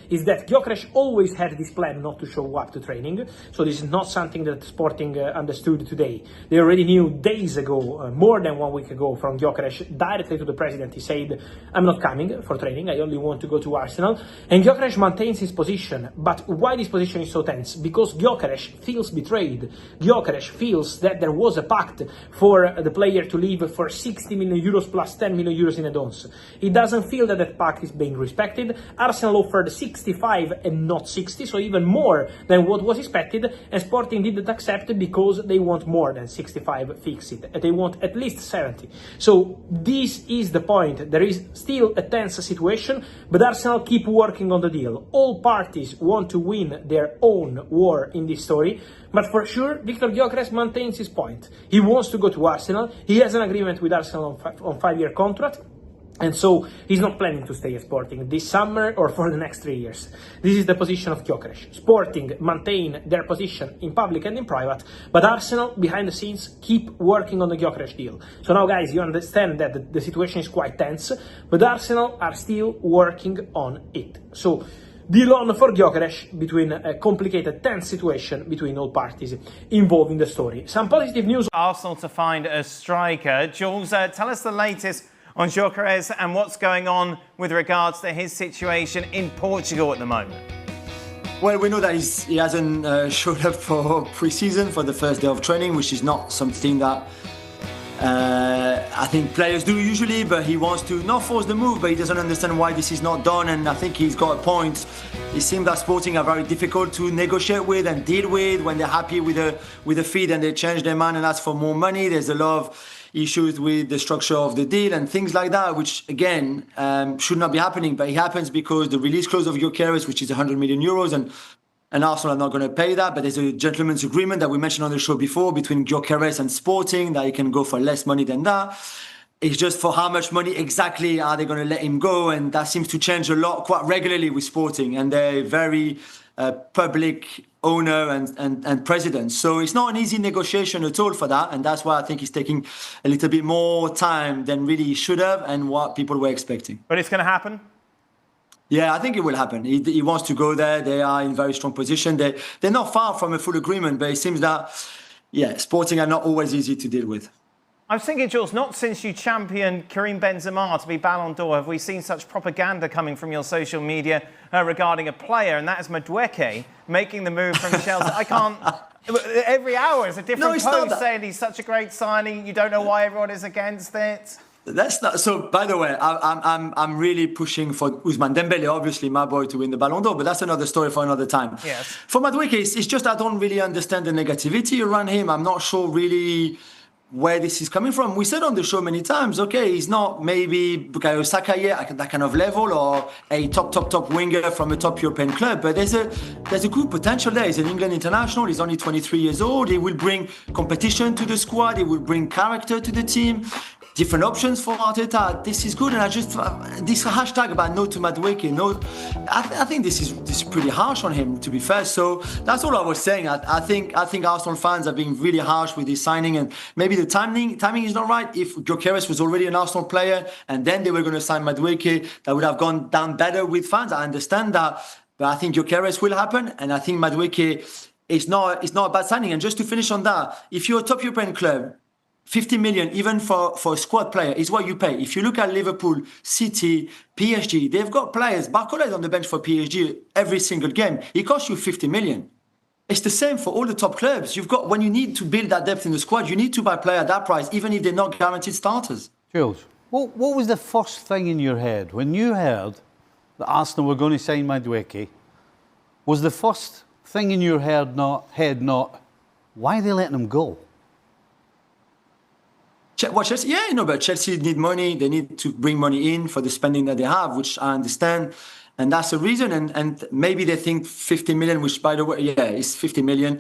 is that Gyökeres always had this plan not to show up to training. So this is not something that Sporting understood today. They already knew days ago, more than 1 week ago, from Gyökeres directly to the president. He said, I'm not coming for training, I only want to go to Arsenal. And Gyökeres maintains his position. But why this position is so tense? Because Gyökeres feels betrayed. Gyökeres feels that there was a pact for the player to leave for 60 million euros plus 10 million euros in add-ons. He doesn't feel that that pact is being respected. Arsenal offered 65 and not 60, so even more than what was expected, and Sporting didn't accept because they want more than 65 fixed. They want at least 70. So this is the point. There is still a tense situation, but Arsenal keep working on the deal. All parties want to win their own war in this story, but for sure, Viktor Gyökeres maintains his point. He wants to go to Arsenal. He has an agreement with Arsenal on 5-year contract. And so he's not planning to stay at Sporting this summer or for the next 3 years. This is the position of Gyökeres. Sporting maintain their position in public and in private, but Arsenal, behind the scenes, keep working on the Gyökeres deal. So now, guys, you understand that the situation is quite tense, but Arsenal are still working on it. So deal on for Gyökeres between a complicated, tense situation between all parties involved in the story. Some positive news. Arsenal to find a striker. Jules, tell us the latest on Gyökeres and what's going on with regards to his situation in Portugal at the moment. Well, we know that he hasn't showed up for pre-season, for the first day of training, which is not something that I think players do usually, but he wants to not force the move, but he doesn't understand why this is not done, and I think he's got a point. It seems that Sporting are very difficult to negotiate with and deal with when they're happy with the feed and they change their mind and ask for more money. There's a lot of issues with the structure of the deal and things like that, which again should not be happening, but it happens because the release clause of Gyokeres, which is 100 million euros, and Arsenal are not going to pay that, but there's a gentleman's agreement that we mentioned on the show before between Gyökeres and Sporting that he can go for less money than that. It's just for how much money exactly are they going to let him go, and that seems to change a lot quite regularly with Sporting, and they're very public owner and president. So it's not an easy negotiation at all for that, and that's why I think he's taking a little bit more time than really he should have and what people were expecting. But it's going to happen? Yeah, I think it will happen. He wants to go there. They are in very strong position. They're not far from a full agreement, but it seems that, yeah, Sporting are not always easy to deal with. I was thinking, Jules, not since you championed Karim Benzema to be Ballon d'Or have we seen such propaganda coming from your social media regarding a player, and that is Madueke making the move from Chelsea. I can't... Every hour is a different post saying he's such a great signing. You don't know why everyone is against it. That's not so. By the way, I'm really pushing for Ousmane Dembele, obviously my boy, to win the Ballon d'Or, but that's another story for another time. Yes. For Madueke, it's just I don't really understand the negativity around him. I'm not sure really where this is coming from. We said on the show many times, okay, he's not maybe Bukayo Saka yet at that kind of level, or a top winger from a top European club, but there's a good potential there. He's an England international. He's only 23 years old. He will bring competition to the squad. He will bring character to the team. Different options for Arteta. This is good, and I just this hashtag about no to Madueke. No, I think this is pretty harsh on him, to be fair. So that's all I was saying. I think Arsenal fans are being really harsh with this signing, and maybe the timing is not right. If Gyokeres was already an Arsenal player and then they were going to sign Madueke, that would have gone down better with fans. I understand that, but I think Gyokeres will happen, and I think Madueke is not a bad signing. And just to finish on that, if you're a top European club, 50 million, even for a squad player, is what you pay. If you look at Liverpool, City, PSG, they've got players. Barcola is on the bench for PSG every single game. It costs you 50 million. It's the same for all the top clubs. You've got, when you need to build that depth in the squad, you need to buy a player at that price, even if they're not guaranteed starters. Jules, what was the first thing in your head when you heard that Arsenal were going to sign Madueke? Was the first thing in your head not why are they letting him go? What, Chelsea? Yeah, but Chelsea need money. They need to bring money in for the spending that they have, which I understand. And that's the reason. And maybe they think 50 million, which, by the way, yeah, it's 50 million.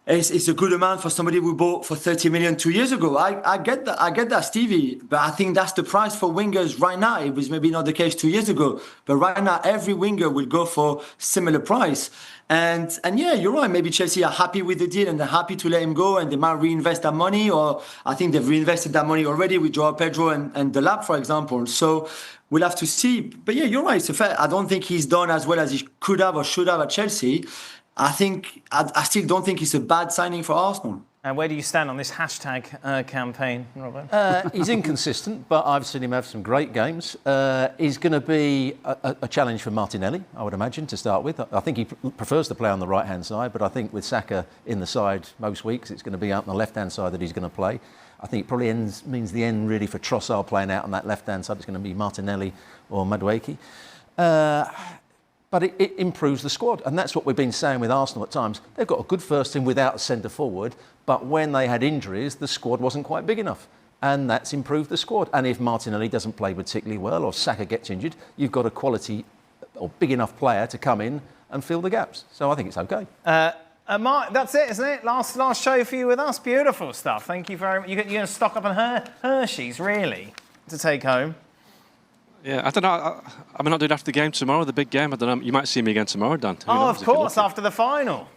It's a good amount for somebody we bought for 30 million 2 years ago. I get that, Stevie. But I think that's the price for wingers right now. It was maybe not the case 2 years ago. But right now, every winger will go for similar price. And yeah, you're right. Maybe Chelsea are happy with the deal and they're happy to let him go, and they might reinvest that money. Or I think they've reinvested that money already with Joao Pedro and Delap, for example. So we'll have to see. But yeah, you're right. It's a fair. I don't think he's done as well as he could have or should have at Chelsea. I still don't think it's a bad signing for Arsenal. And where do you stand on this hashtag campaign, Robert? He's inconsistent, but I've seen him have some great games. He's going to be a challenge for Martinelli, I would imagine, to start with. I think he prefers to play on the right-hand side, but I think with Saka in the side most weeks, it's going to be out on the left-hand side that he's going to play. I think it probably means the end, really, for Trossard playing out on that left-hand side. It's going to be Martinelli or Madueke. But it improves the squad, and that's what we've been saying with Arsenal at times. They've got a good first team without a centre-forward, but when they had injuries, the squad wasn't quite big enough, and that's improved the squad. And if Martinelli doesn't play particularly well or Saka gets injured, you've got a quality or big enough player to come in and fill the gaps. So I think it's okay. Mark, that's it, isn't it? Last show for you with us. Beautiful stuff. Thank you very much. You're going to stock up on Hershey's, really, to take home. Yeah, I don't know. I may not do it after the game tomorrow, the big game. I don't know. You might see me again tomorrow, Dan. Who knows, of course, after the final.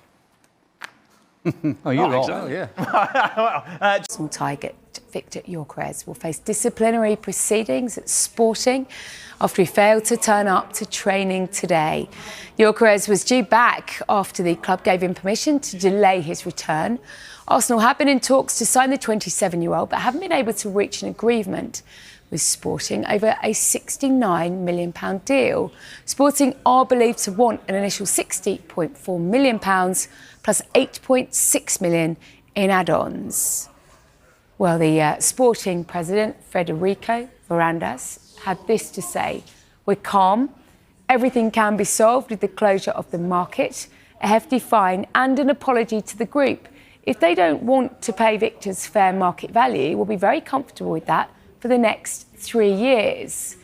Oh, you're right. Exactly. Yeah. Target Viktor Gyökeres will face disciplinary proceedings at Sporting after he failed to turn up to training today. Gyökeres was due back after the club gave him permission to delay his return. Arsenal have been in talks to sign the 27-year-old, but haven't been able to reach an agreement with Sporting over a £69 million deal. Sporting are believed to want an initial £60.4 million plus £8.6 million in add-ons. Well, the Sporting president, Federico Varandas, had this to say: "We're calm. Everything can be solved with the closure of the market, a hefty fine and an apology to the group. If they don't want to pay Viktor's fair market value, we'll be very comfortable with that for the next 3 years."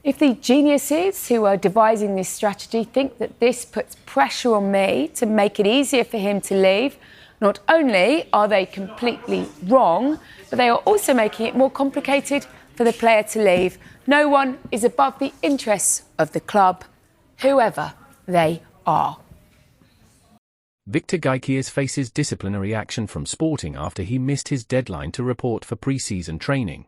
If the geniuses who are devising this strategy think that this puts pressure on me to make it easier for him to leave, not only are they completely wrong, but they are also making it more complicated for the player to leave. No one is above the interests of the club, whoever they are. Viktor Gyökeres faces disciplinary action from Sporting after he missed his deadline to report for pre-season training.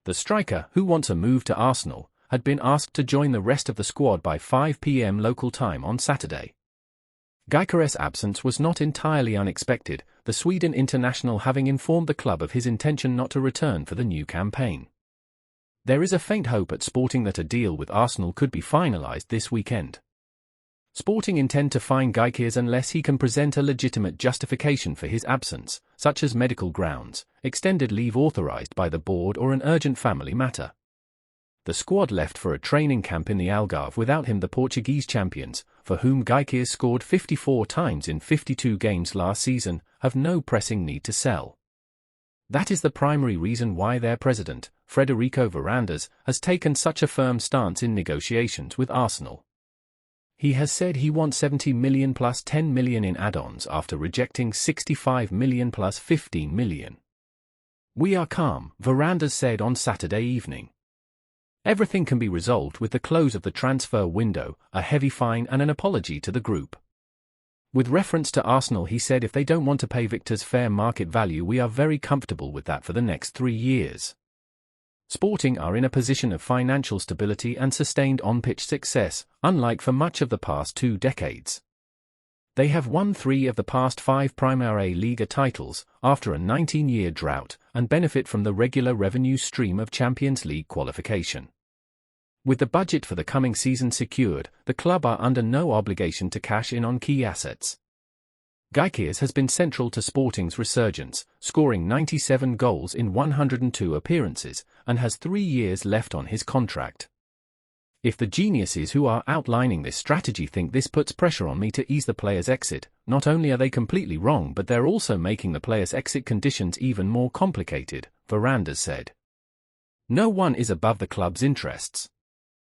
The striker, who wants a move to Arsenal, had been asked to join the rest of the squad by 5 p.m. local time on Saturday. Gyökeres' absence was not entirely unexpected, the Sweden international having informed the club of his intention not to return for the new campaign. There is a faint hope at Sporting that a deal with Arsenal could be finalised this weekend. Sporting intend to fine Gyökeres unless he can present a legitimate justification for his absence, such as medical grounds, extended leave authorised by the board or an urgent family matter. The squad left for a training camp in the Algarve without him. The Portuguese champions, for whom Gyökeres scored 54 times in 52 games last season, have no pressing need to sell. That is the primary reason why their president, Federico Varandas, has taken such a firm stance in negotiations with Arsenal. He has said he wants 70 million plus 10 million in add-ons after rejecting 65 million plus 15 million. "We are calm," Varandas said on Saturday evening. "Everything can be resolved with the close of the transfer window, a heavy fine and an apology to the group." With reference to Arsenal, he said, "If they don't want to pay Viktor's fair market value, we are very comfortable with that for the next 3 years." Sporting are in a position of financial stability and sustained on-pitch success, unlike for much of the past 2 decades. They have won 3 of the past 5 Primera Liga titles, after a 19-year drought, and benefit from the regular revenue stream of Champions League qualification. With the budget for the coming season secured, the club are under no obligation to cash in on key assets. Gyökeres has been central to Sporting's resurgence, scoring 97 goals in 102 appearances, and has 3 years left on his contract. If the geniuses who are outlining this strategy think this puts pressure on me to ease the player's exit, not only are they completely wrong, but they're also making the player's exit conditions even more complicated, Varandas said. No one is above the club's interests.